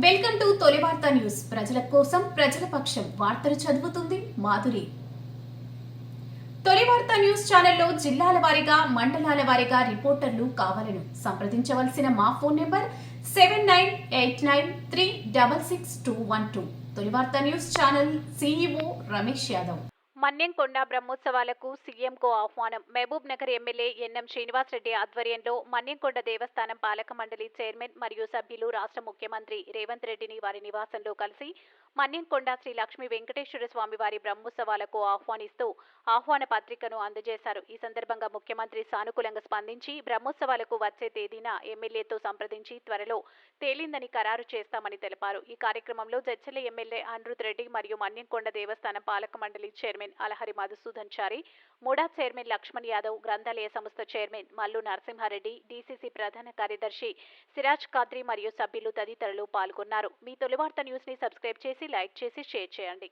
Welcome to తొలి వార్త news. ప్రజల కోసం ప్రజల పక్షం వార్తలు చదువుతుంది మాధురి. తొలి వార్త న్యూస్ ఛానల్లో జిల్లాల వారీగా మండలాల వారీగా రిపోర్టర్లు కావాలను సంప్రదించవలసిన మా ఫోన్ నెంబర్ 7989366212. తొలి వార్త news channel CEO Ramesh Yadav. Manyamkonda బ్రహ్మోత్సవాలకు సీఎంకు ఆహ్వానం. మహబూబ్ నగర్ ఎమ్మెల్యే ఎన్ఎం శ్రీనివాసరెడ్డి ఆధ్వర్యంలో మన్యంకొండ దేవస్థానం పాలక మండలి చైర్మన్ మరియు సభ్యులు రాష్ట్ర ముఖ్యమంత్రి రేవంత్ రెడ్డిని వారి నివాసంలో కలిసి మన్యంకొండ శ్రీ లక్ష్మీ వెంకటేశ్వర స్వామి వారి బ్రహ్మోత్సవాలకు ఆహ్వానిస్తూ ఆహ్వాన పత్రికను అందజేశారు. ఈ సందర్భంగా ముఖ్యమంత్రి సానుకూలంగా స్పందించి బ్రహ్మోత్సవాలకు వచ్చే తేదీన ఎమ్మెల్యేతో సంప్రదించి త్వరలో తేలిందని ఖరారు చేస్తామని తెలిపారు. ఈ కార్యక్రమంలో జడ్చర్ల ఎమ్మెల్యే అనిరుద్ రెడ్డి మరియు మన్యంకొండ దేవస్థానం పాలక మండలి చైర్మన్ అలహరి మధుసూదన్ చారి, మూడా చైర్మన్ లక్ష్మణ్ యాదవ్, గ్రంథాలయ సంస్థ చైర్మన్ మల్లు నరసింహారెడ్డి, డీసీసీ ప్రధాన కార్యదర్శి సిరాజ్ ఖాద్రి మరియు సభ్యులు తదితరులు పాల్గొన్నారు. మీ తొలి వార్త న్యూస్ ని సబ్స్క్రైబ్ చేసి లైక్ చేసి షేర్ చేయండి.